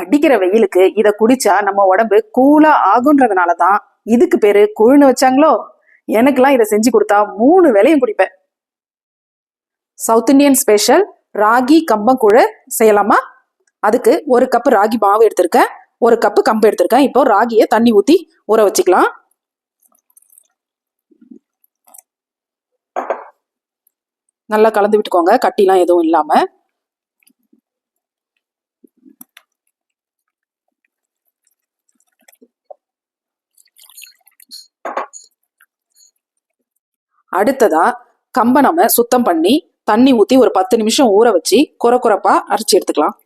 அடிக்கிற வெயிலுக்கு இத குடிச்சா நம்ம உடம்பு கூலா ஆகுன்றதுனாலதான் இதுக்கு பேரு கூழ்னு வச்சாங்களோ. எனக்கெல்லாம் இதை செஞ்சு கொடுத்தா 3 வேளையும் குடிப்பேன். சவுத் இந்தியன் ஸ்பெஷல் ராகி கம்பங்கூழ செய்யலாமா? அதுக்கு 1 கப் ராகி மாவு எடுத்திருக்கேன், 1 கப் கம்பு எடுத்திருக்கேன். இப்போ ராகியை தண்ணி ஊத்தி ஊற வச்சுக்கலாம். நல்லா கலந்து விட்டுக்கோங்க, கட்டிலாம் எதுவும் இல்லாம. அடுத்ததா கம்பை நம்ம சுத்தம் பண்ணி தண்ணி ஊத்தி ஒரு 10 நிமிஷம் ஊற வச்சு குறப்பா அரைச்சி எடுத்துக்கலாம்.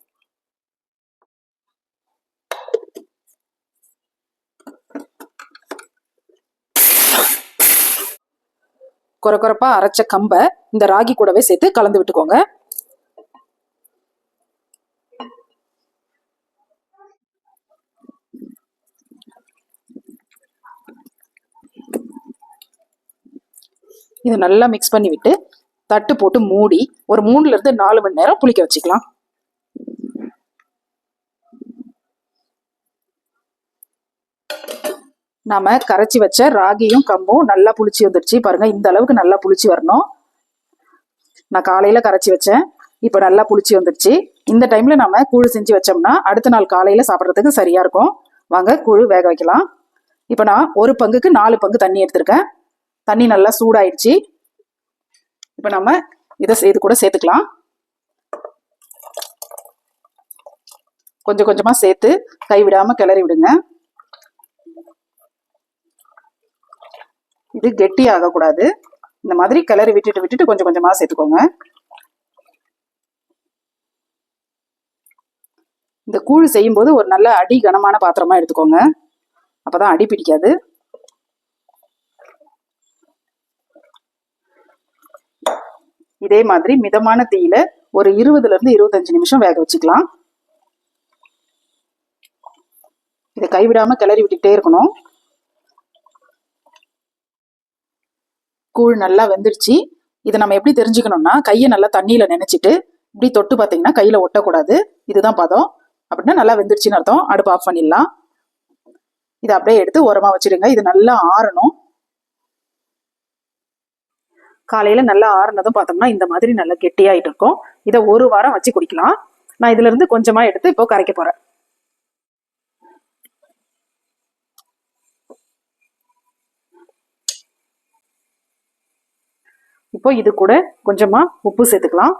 குறப்பா அரைச்ச கம்பை இந்த ராகி கூடவே சேர்த்து கலந்து விட்டுக்கோங்க. இது நல்லா மிக்ஸ் பண்ணி விட்டு தட்டு போட்டு மூடி ஒரு 3 to 4 மணி நேரம் புளிக்க வச்சுக்கலாம். நாம கரைச்சி வச்ச ராகியும் கம்பும் நல்லா புளிச்சு வந்துடுச்சு பாருங்க. இந்த அளவுக்கு நல்லா புளிச்சு வரணும். நான் காலையில கரைச்சி வச்சேன், இப்ப நல்லா புளிச்சு வந்துடுச்சு. இந்த டைம்ல நாம கூழ் செஞ்சு வச்சோம்னா அடுத்த நாள் காலையில சாப்பிட்றதுக்கு சரியா இருக்கும். வாங்க கூழ் வேக வைக்கலாம். இப்ப நான் 1 பங்குக்கு 4 பங்கு தண்ணி எடுத்திருக்கேன். தண்ணி நல்லா சூடாயிடுச்சு. இப்ப நம்ம இது கூட சேர்த்துக்கலாம். கொஞ்சம் கொஞ்சமா சேர்த்து கைவிடாம கிளறி விடுங்க. இது கெட்டி ஆகக்கூடாது. இந்த மாதிரி கிளறி விட்டுட்டு கொஞ்சம் கொஞ்சமா சேர்த்துக்கோங்க. இந்த கூழ் செய்யும் போது ஒரு நல்ல அடி கனமான பாத்திரமா எடுத்துக்கோங்க, அப்பதான் அடி பிடிக்காது. இதே மாதிரி மிதமான தீயில ஒரு 20 to 25 நிமிஷம் வேக வச்சுக்கலாம். இதை கைவிடாம கிளறி விட்டுட்டே இருக்கணும். கூழ் நல்லா வெந்துடுச்சு. இதை நம்ம எப்படி தெரிஞ்சுக்கணும்னா கையை நல்லா தண்ணியில நினைச்சிட்டு இப்படி தொட்டு பார்த்தீங்கன்னா கையில ஒட்டக்கூடாது. இதுதான் பதம். அப்படின்னா நல்லா வெந்துடுச்சுன்னு அர்த்தம். அடுப்பு ஆஃப் பண்ணிடலாம். இதை அப்படியே எடுத்து ஓரமா வச்சிடுங்க. இது நல்லா ஆறணும். காலையில நல்லா ஆறுனதும் பார்த்தோம்னா இந்த மாதிரி நல்லா கெட்டியாயிட்டு இருக்கும். இதை 1 வாரம் வச்சு குடிக்கலாம். நான் இதுல இருந்து கொஞ்சமா எடுத்து இப்போ கரைக்க போறேன். இப்போ இது கூட கொஞ்சமா உப்பு சேர்த்துக்கலாம்.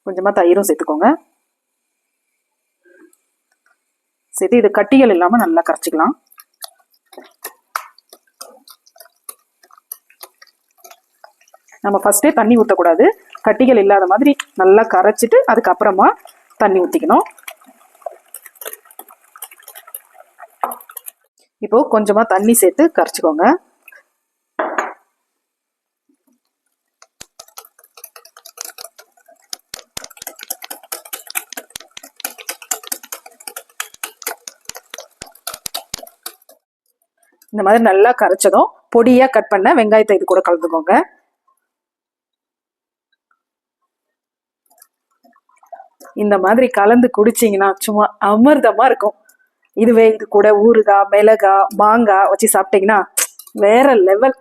கொஞ்சமா தயிரும் சேர்த்துக்கோங்க. சேர்த்து இது கட்டிகள் இல்லாம நல்லா கரைச்சிக்கலாம். நம்ம ஃபர்ஸ்டே தண்ணி ஊற்றக்கூடாது. கட்டிகள் இல்லாத மாதிரி நல்லா கரைச்சிட்டு அதுக்கப்புறமா தண்ணி ஊற்றிக்கணும். இப்போ கொஞ்சமா தண்ணி சேர்த்து கரைச்சிக்கோங்க. இந்த மாதிரி நல்லா கரைச்சதும் பொடியா கட் பண்ண வெங்காயத்தை இது கூட கலந்துக்கோங்க. இந்த மாதிரி கலந்து குடிச்சிங்கன்னா சும்மா அமிர்தமா இருக்கும். இதுவே இது கூட ஊறுகாய், மிளகாய், மாங்காய் வச்சு சாப்பிட்டீங்கன்னா வேற லெவல்.